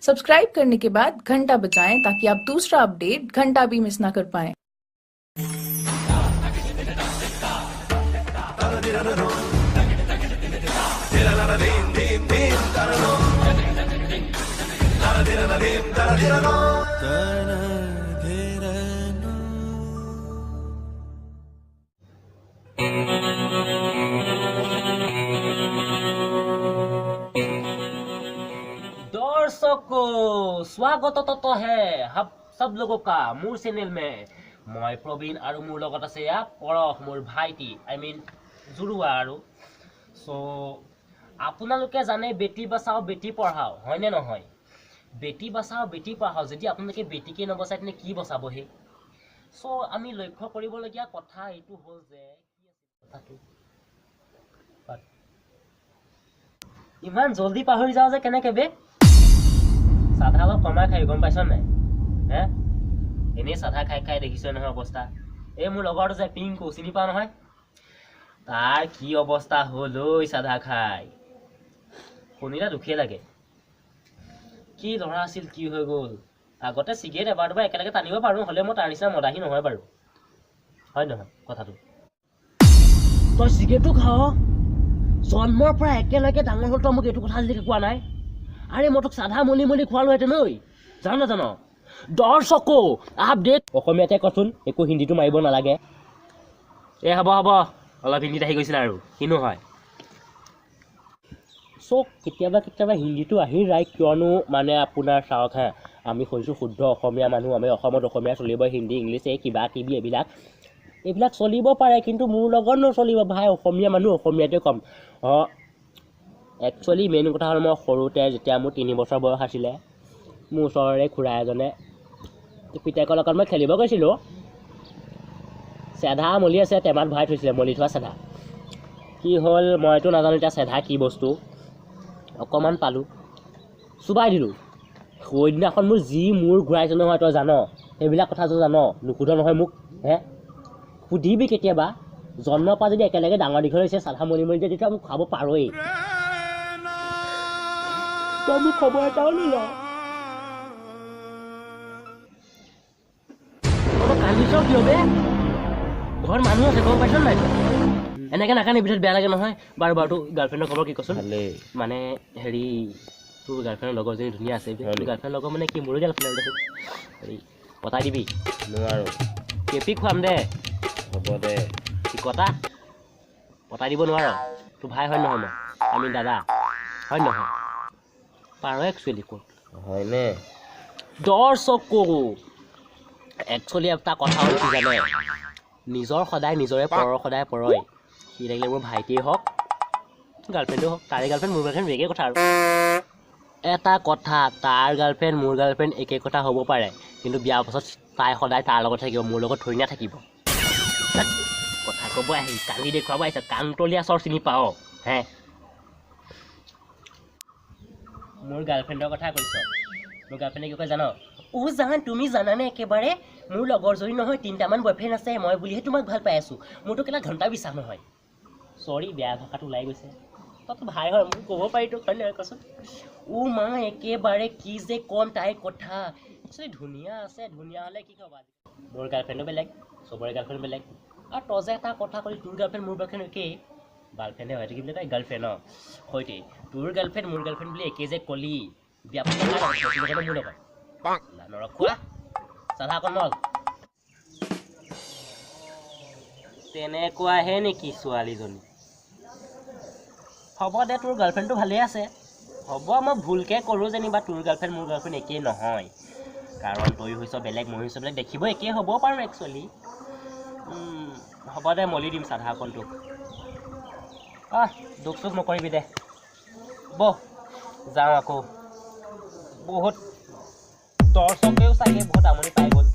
Subscribe करने के बाद घंटा बजाएं ताकि आप दूसरा अपडेट घंटा भी मिस ना कर पाएं। दर्शकों स्वागत है हम सब लोगों का मोर चैनल में मैं प्रवीण और मोर लगत আছে या परख मोर भाইটি आई मीन जुरुआ আৰু सो আপোনালোকে জানে বেটি বাঁচাও বেটি পঢ়াও হয় নে নহয় বেটি বাঁচাও বেটি পঢ়াও যদি আপোনালোকে বেটিকে নবচাই তেনে কি বচাব হে সো আমি লক্ষ্য কৰিবলগীয়া কথা এইটো হ'ল যে কি আছে কথাটো ইমান জলদি পাহৰি যাও যে কেনেকে বে साधा अलग कमा खाई गम पाइछ नै हे एने साधा खाई खाई देखिछ নহয় অৱস্থা এই মোৰ লগৰ যে পিংকু চিনি পা নহয় তাৰ কি অৱস্থা হল ঐ সাধা খাই শুনিলে দুখে লাগে কি লৰা আছিল কি হৈ গল আগতে সিগাৰেট এবাৰ দুবাৰ একেলগে টানিব পাৰো হলে মই তাৰ নিচিনা মদাহি নহয় বাৰু হয় নহয় কথাটো তই সিগাৰেটটো খাও জন্মৰ পৰা একেলগে ডাঙৰ হল তই মোক এইটো কথা আজিলৈকে কোৱা নাই আৰে মটক সাধা মলি মলি খোৱালো হেতে নই জানো জানো দৰ্শকো আপডেট অসমীয়াতে কচোন একো হিন্দীটো মাৰিব নালাগে এ হ'ব হ'ব অলপ হিন্দীত আহি গৈছিল আৰু কিনো হয় সো কেতিয়াবা হিন্দীটো আহি যায় কিয়নো মানে আপোনাৰ চাওক হা আমি হৈছোঁ শুদ্ধ অসমীয়া মানুহ আমি অসমত অসমীয়া চলিব হিন্দী ইংলিছ এই কিবা কিবি এইবিলাক চলিব পাৰে কিন্তু মোৰ লগত নচলিব ভাই অসমীয়া মানুহ অসমীয়াতে কম একচুৱেলি মেইন কথা হ'ল মই সৰুতে যেতিয়া মোৰ 3 বছৰ বয়স আছিল মোৰ ওচৰৰে খুৰা এজনে পিতাকৰ লগত মই খেলিব গৈছিলোঁ সাধা মলি আছে টেমাত ভৰাই থৈছিলে মলি থোৱা সাধা কি হ'ল মইতো নাজানো এতিয়া সাধা কি বস্তু অকমান পালো চুবাই দিলোঁ সেইদিনাখন মোৰ যি মূৰ ঘূৰাইছে নহয় তই জান সেইবিলাক কথা তই জান নুসুধ নহয় মোক হে সুধিবি কেতিয়াবা জন্মৰ পৰা যদি একেলগে ডাঙৰ দীঘল হৈছে সাধা মলি মলি তেতিয়া মোক খাব পাৰোৱেই Kamu খবৰ এটাও নিলা তোৰ কান্দিছ কিয় বে ঘৰ মানুহ আছে গম পাইছ নাই এনেকে নাকানি ভিতৰত বেয়া লাগে নহয় বাৰ তোৰ গাৰ্লফ্ৰেণ্ডৰ খবৰ কি কচোন মানে হেৰি তোৰ গাৰ্লফ্ৰেণ্ডৰ লগৰজনী ধুনীয়া আছে গাৰ্লফ্ৰেণ্ডৰ লগৰ মানে কি মোৰ গাৰ্লফ্ৰেণ্ড আছে হেৰি পতাই দিবি নোৱাৰো কেপি খুৱাম দে হ'ব দে কি কথা পতাই দিব নোৱাৰ তোৰ ভাই হয় নহয় আমি দাদা হয় নহয় পাৰো একচুৱেলি কোন হয়নে দৰ্শকো একচুৱেলি এটা কথা হ'ল কি জানে নিজৰ সদায় নিজৰে পৰৰ সদায় পৰয় কি লাগিলে মোৰ ভাইটিয়ে হওক গাৰ্লফ্ৰেণ্ডো হওক তাৰে গাৰ্লফ্ৰেণ্ড মোৰ গাৰ্লফ্ৰেণ্ড একে কথা আৰু এটা কথা তাৰ গাৰ্লফ্ৰেণ্ড মোৰ গাৰ্লফ্ৰেণ্ড একে কথা হ'ব পাৰে কিন্তু বিয়াৰ পাছত তাই সদায় তাৰ লগত থাকিব মোৰ লগত থৈ নাথাকিব কথা ক'ব আহি কান্দি দেখুৱাব আহিছে কাংতলীয়া চৰ চিনি পাওঁ হে মোৰ গাৰ্লফ্ৰেণ্ডৰ কথা কৈছ মোৰ গাৰ্লফ্ৰেণ্ডে কি কয় জানো ও জান তুমি জানানে একেবাৰে মোৰ লগৰজনী নহয় 3টামান বয়ফ্ৰেণ্ড আছে মই বুলিহে তোমাক ভাল পাই আছো মোৰতো কেলা ঘণ্টা বিশ্বাস নহয় সৰি বেয়া ভাষাটো ওলাই গৈছে তইতো ভাই হয় মোক ক'ব পাৰিতো হয় নহয় কচোন ও মা একেবাৰে কি যে কম তাইৰ কথা ধুনীয়া আছে ধুনীয়া হ'লে কি ক'বা মোৰ গাৰ্লফ্ৰেণ্ডো বেলেগ চবৰে গাৰ্লফ্ৰেণ্ড বেলেগ আৰু তই যে এটা কথা ক'লি তোৰ গাৰ্লফ্ৰেণ্ড মোৰ গাৰ্লফ্ৰেণ্ড একেই গাৰ্লফ্ৰেণ্ডে হয় থাকিলে তাই গাৰ্লফ্ৰেণ্ড হয়তে তোৰ গাৰ্লফ্ৰেণ্ড মোৰ গাৰ্লফ্ৰেণ্ড বুলি একে যে কলি বিয়া পাতি মোৰ লগত নৰখোৱা চাধা কমল তেনেকুৱাহে নেকি ছোৱালীজনী হ'ব দে তোৰ গাৰ্লফ্ৰেণ্ডটো ভালেই আছে হ'ব মই ভুলকৈ কৰোঁ যেনিবা তোৰ গাৰ্লফ্ৰেণ্ড মোৰ গাৰ্লফ্ৰেণ্ড একেই নহয় কাৰণ তই হৈছ বেলেগ মই হৈছ বেলেগ দেখিব একেই হ'ব পাৰোঁ একচুৱেলি হ'ব দে মলি দিম চাধা অকণটো দুখ চুখ নকৰিবি দে বহ যাওঁ আকৌ বহুত দৰ্শকেও চাগে বহুত আমনি পাই গ'ল